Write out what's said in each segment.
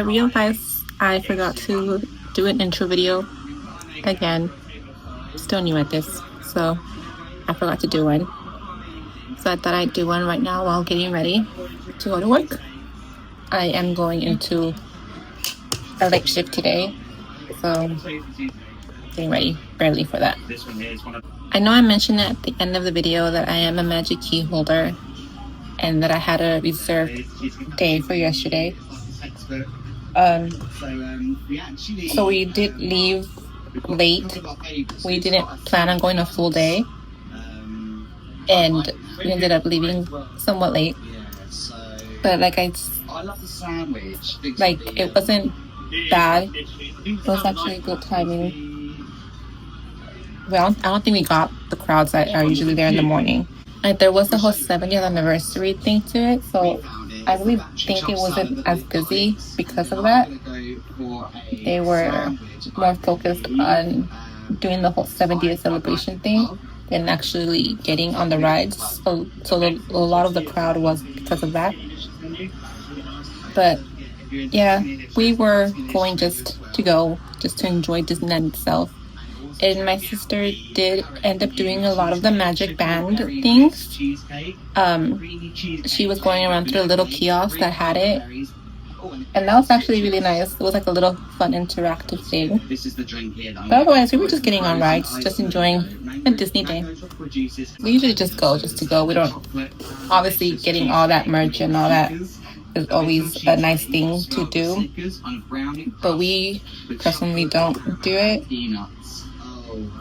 realized I forgot to do an intro video again. Still new at this, so I forgot to do one. So I thought I'd do one right now while getting ready to go to work. I am going into a late shift today, so getting ready barely for that. I know I mentioned at the end of the video that I am a magic key holder and that I had a reserved day for yesterday. So we did leave late. We didn't plan on going a full day, and we ended up leaving somewhat late. But it wasn't bad. It was actually good timing. Well, I don't think we got the crowds that are usually there in the morning. Like, there was the whole 70th anniversary thing to it, so I really think it wasn't as busy because of that. They were more focused on doing the whole 70th celebration thing than actually getting on the rides. So a lot of the crowd was because of that. But yeah, we were going just to enjoy Disneyland itself. And my sister did end up doing a lot of the magic band things. She was going around through a little kiosk that had it, and that was actually really nice. It was like a little fun interactive thing. But otherwise, we were just getting on rides, just enjoying a Disney day. We usually just go to go. We don't, obviously, getting all that merch and all that is always a nice thing to do, but we personally don't do it,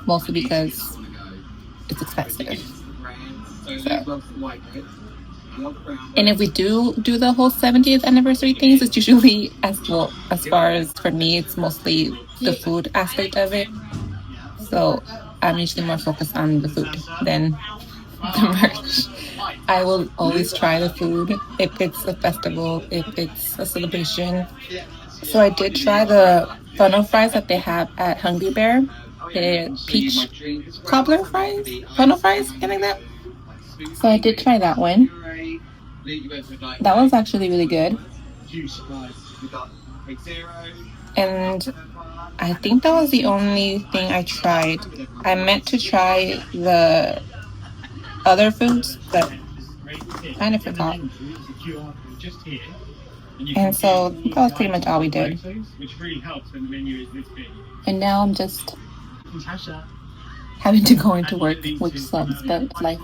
mostly because it's expensive. So. And if we do the whole 70th anniversary things, it's usually, as far as for me, it's mostly the food aspect of it. So I'm usually more focused on the food than the merch. I will always try the food if it's a festival, if it's a celebration. So I did try the funnel fries that they have at Hungry Bear. The peach cobbler fries, funnel fries, something like that. So I did try that one. That was actually really good. And I think that was the only thing I tried. I meant to try the other foods, but kind of forgot. And so that was pretty much all we did. And now I'm just having to go into work, which sucks, but life.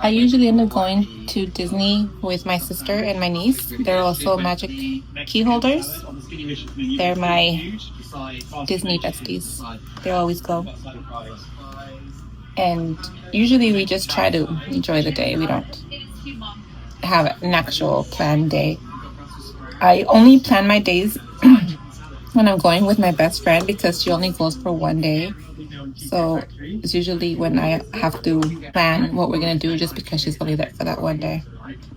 I usually end up going to Disney with my sister and my niece. They're also magic key holders. They're my Disney besties. They always go. And usually we just try to enjoy the day. We don't have an actual planned day. I only plan my days when I'm going with my best friend because she only goes for one day. So it's usually when I have to plan what we're going to do just because she's only there for that one day.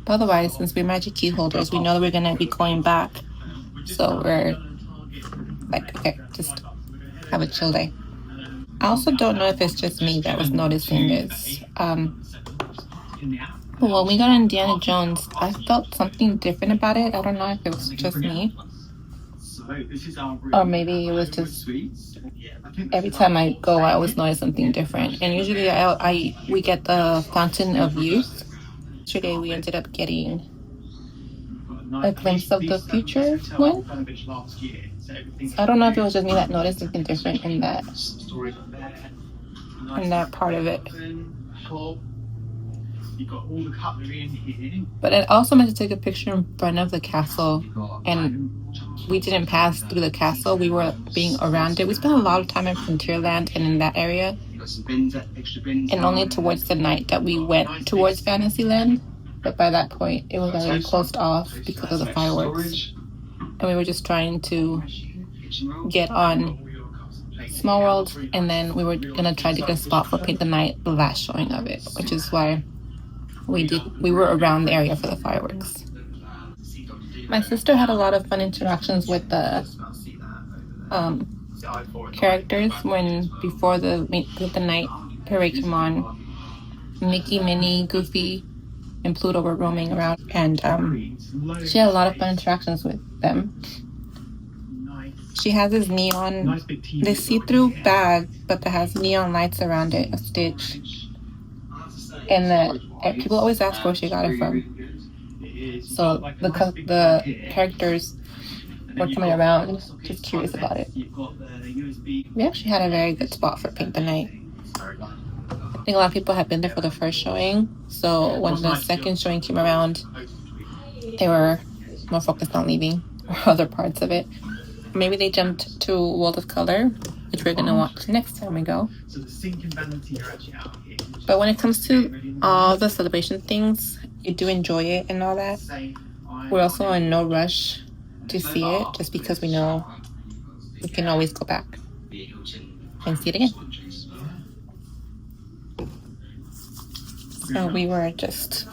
But otherwise, since we're magic key holders, we know that we're going to be going back. So we're like, okay, just have a chill day. I also don't know if it's just me that was noticing this. But when we got Indiana Jones, I felt something different about it. I don't know if it was just me. Or maybe it was just every time I go, I always notice something different. And usually we get the Fountain of Youth. Today we ended up getting a glimpse of the future one. So I don't know if it was just me that noticed something different in that part of it. But I also meant to take a picture in front of the castle, and we didn't pass through the castle. We were being around it. We spent a lot of time in Frontierland and in that area, and only towards the night that we went towards Fantasyland. But by that point, it was already closed off because of the fireworks, and we were just trying to get on Small World, and then we were gonna try to get a spot for Paint the Night, the last showing of it, which is why we were around the area for the fireworks. My sister had a lot of fun interactions with the characters before the night parade came on. Mickey, Minnie, Goofy, and Pluto were roaming around, and she had a lot of fun interactions with them. She has this neon, this see-through bag, but that has neon lights around it, a stitch. And people always ask where she got it from. So the characters were coming around, just curious about it. We actually had a very good spot for Paint the Night. I think a lot of people had been there for the first showing, so when the second showing came around, they were more focused on leaving or other parts of it. Maybe they jumped to World of Color, which we're gonna watch next time we go. But when it comes to all the celebration things, you do enjoy it and all that. We're also in no rush to see it, just because we know we can always go back and see it again. So we were just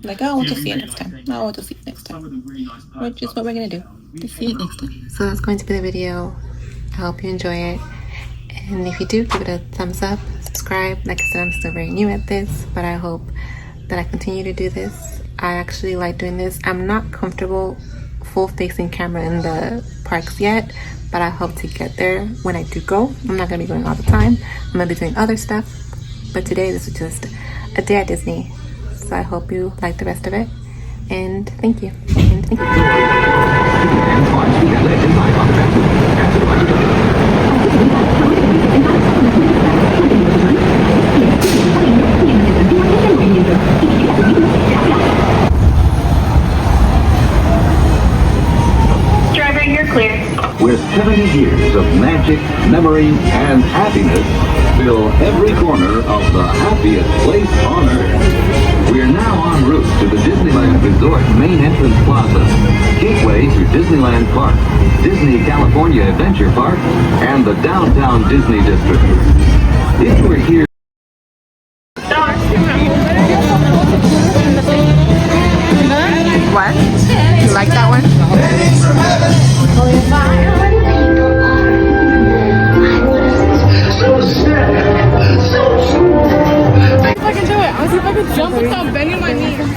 like, oh, we'll just see it next time. No, we'll just see it next time. Which is what we're gonna do. Just see it next time. So that's going to be the video. I hope you enjoy it. And if you do, give it a thumbs up, subscribe. Like I said, I'm still very new at this, but I hope that I continue to do this. I actually like doing this. I'm not comfortable full facing camera in the parks yet, but I hope to get there when I do go. I'm not gonna be going all the time. I'm gonna be doing other stuff, but today this is just a day at Disney. So I hope you like the rest of it, and thank you. And thank Driver, you're clear. With 70 years of magic, memory, and happiness, fill every corner of the happiest place on earth. We're now en route to the Disneyland Resort main entrance plaza, gateway to Disneyland Park, Disney California Adventure Park, and the downtown Disney District. If we're here... What? You like that one? If I can do it, I'll see if I can jump without bending my knees.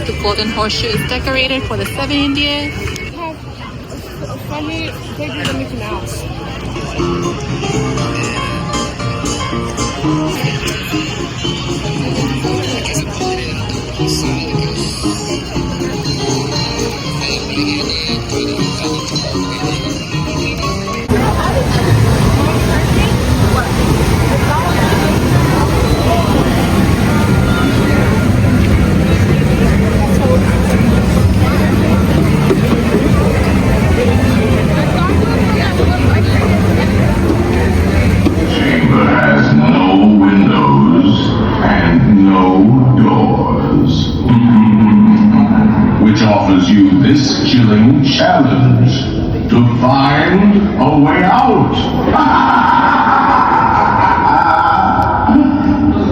The golden horseshoe is decorated for the 70th. Funny pictures of Mickey Mouse. Offers you this chilling challenge to find a way out.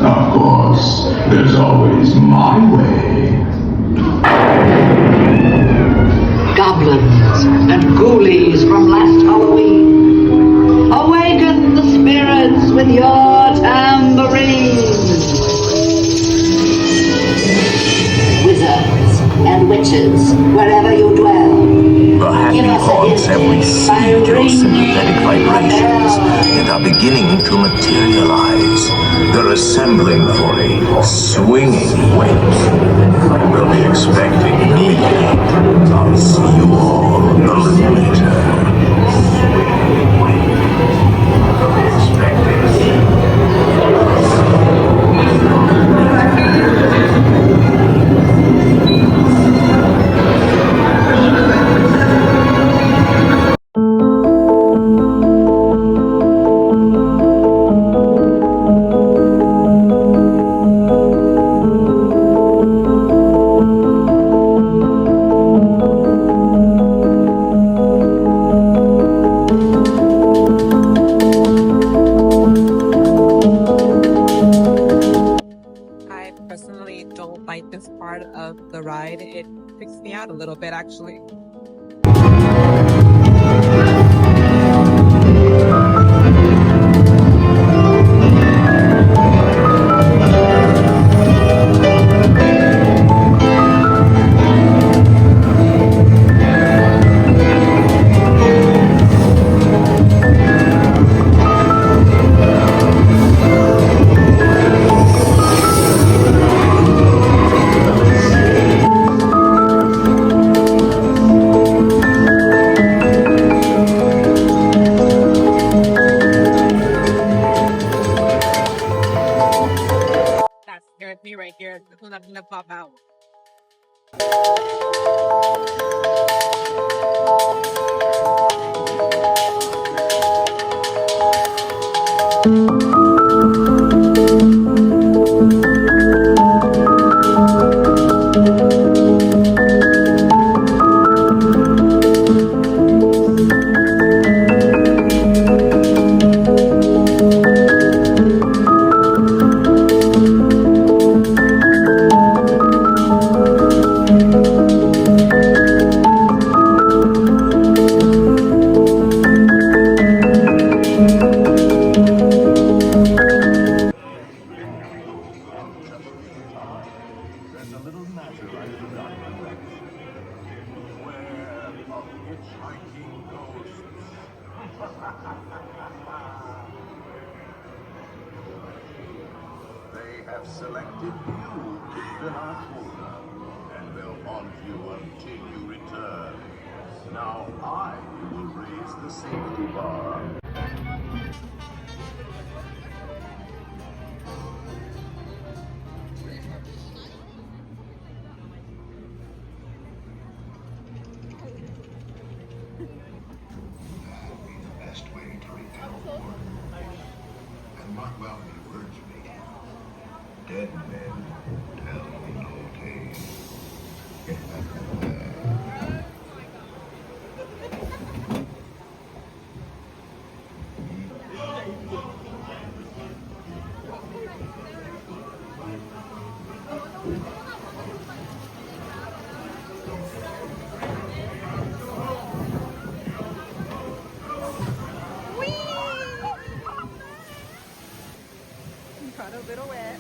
Of course, there's always my way. Goblins and ghoulies from last Halloween, awaken the spirits with your tambourines. Wizards and witches, wherever you dwell, The happy haunts have received your sympathetic vibrations and are beginning to materialize. They're assembling for a swinging wake. We'll be expecting me. I'll see you all a little later. Swinging wake. We'll be expecting me. the ride. It freaks me out a little bit, actually. That scared me right here. I'm not gonna pop out. There's a little matter I've forgotten. Beware of hitchhiking ghosts. They have selected you to fill our quota, and they'll haunt you until you return. Now I will raise the safety bar. Best way to repel war. And mark well my words, mate. Dead men tell no tales. Got a little wet.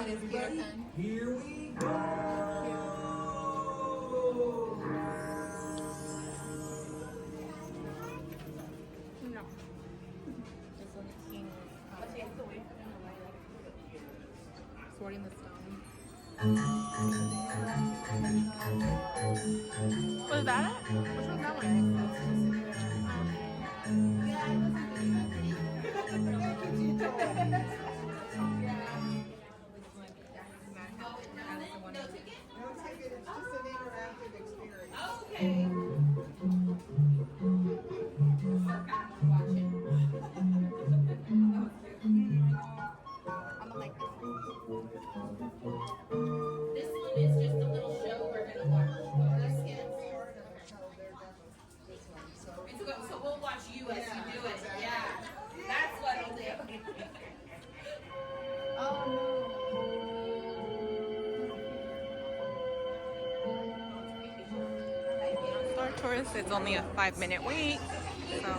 is beer pen. Here we go. No. This one is being sorting the stone. Was that it? Which was that one? This one is just a little show we're gonna watch. So we'll watch you as you do it. Yeah, that's what it'll do. Star Tourist, it's only a 5-minute wait. So.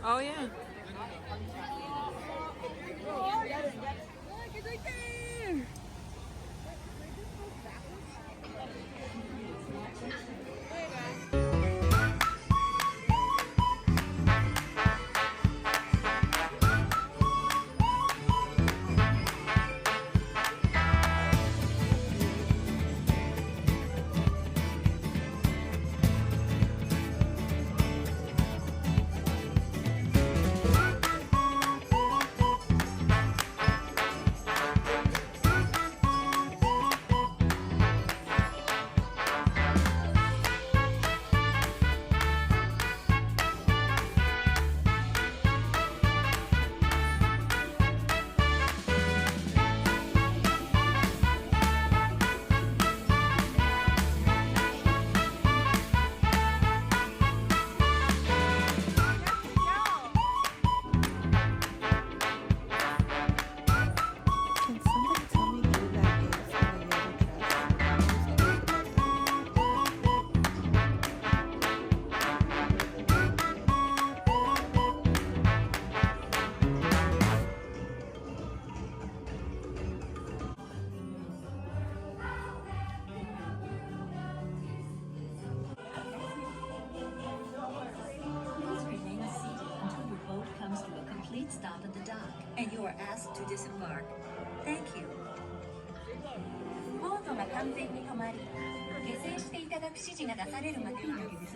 Oh yeah. Look, it's right there. Stop at the dock, and you are asked to disembark. Thank you. ボートが完全に止まり、下船していただく指示が出されるまでは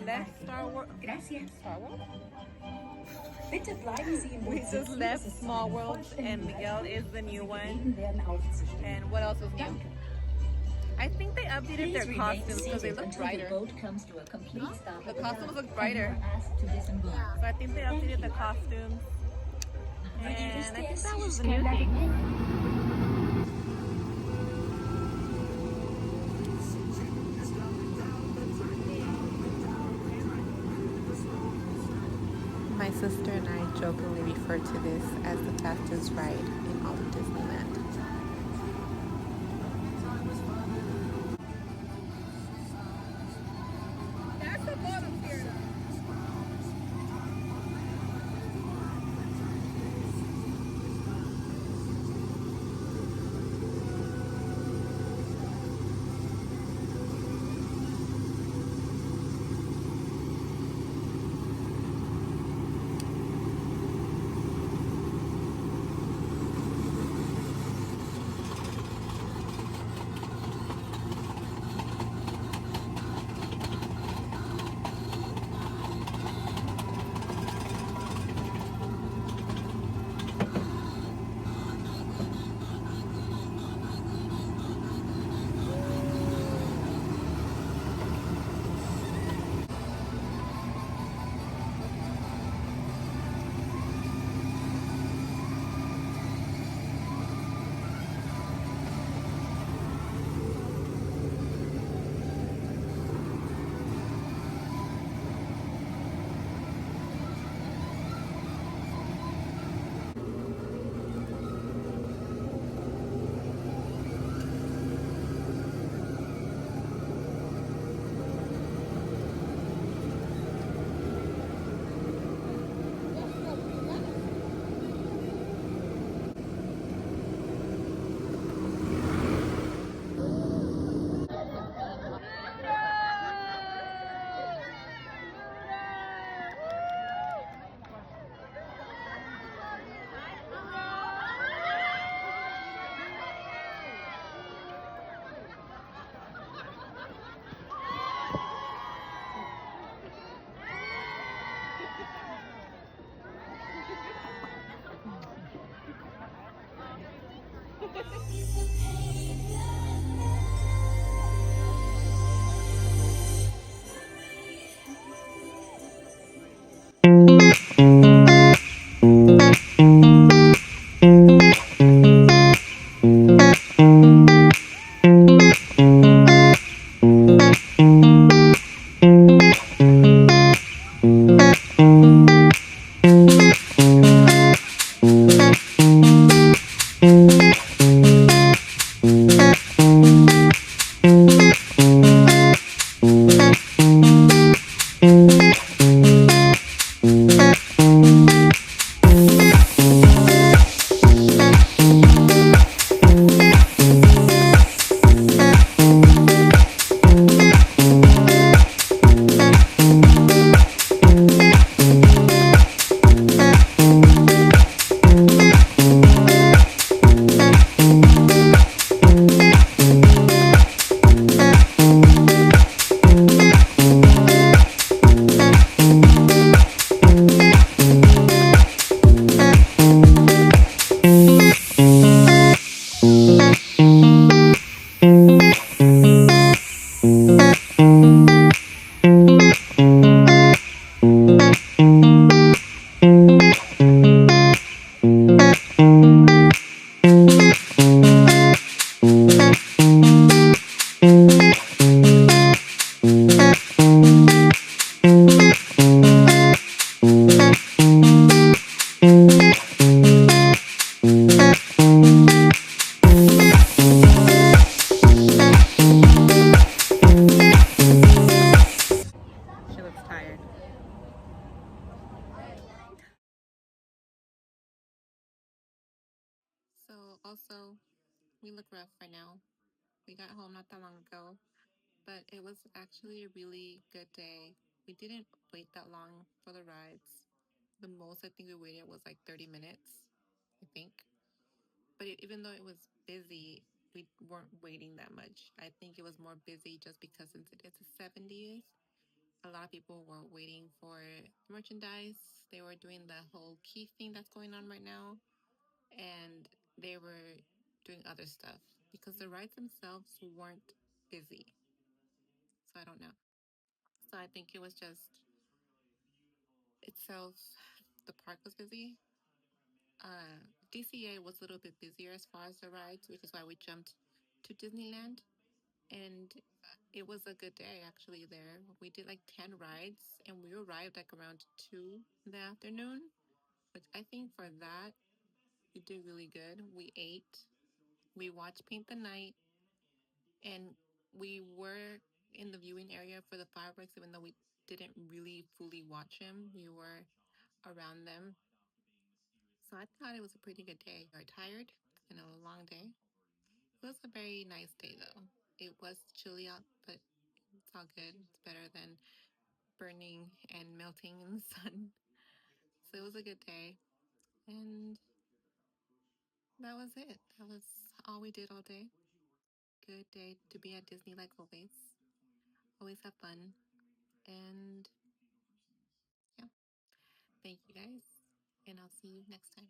Left Star Wars. Gracias. Star Wars? Bitte bleiben Sie in We den just left Small World, and Miguel is the new one. And what else was new? I think they updated their costumes because they look brighter. The costumes look brighter. So I think they updated the costumes. And I think that was the new thing. My sister and I jokingly refer to this as the fastest ride in all of Disneyland. That's the bottom here. She looks tired. So also, we look rough right now. We got home not that long ago, but it was actually a really good day. We didn't wait that long for the rides. The most I think we waited was like 30 minutes, I think. But even though it was busy, we weren't waiting that much. I think it was more busy just because since it's the 70th, a lot of people were waiting for merchandise. They were doing the whole key thing that's going on right now, and they were doing other stuff because the rides themselves weren't busy. So I don't know. So I think it was just itself, the park was busy. DCA was a little bit busier as far as the rides, which is why we jumped to Disneyland. And it was a good day actually there. We did like 10 rides and we arrived like around 2 in the afternoon, which I think for that, we did really good. We ate, we watched Paint the Night, and we were in the viewing area for the fireworks, even though we didn't really fully watch them. We were around them. So I thought it was a pretty good day. We were tired and a long day. It was a very nice day though. It was chilly out, but it's all good. It's better than burning and melting in the sun. So it was a good day. And that was it. That was all we did all day. Good day to be at Disney like always. Always have fun. And yeah, thank you guys. And I'll see you next time.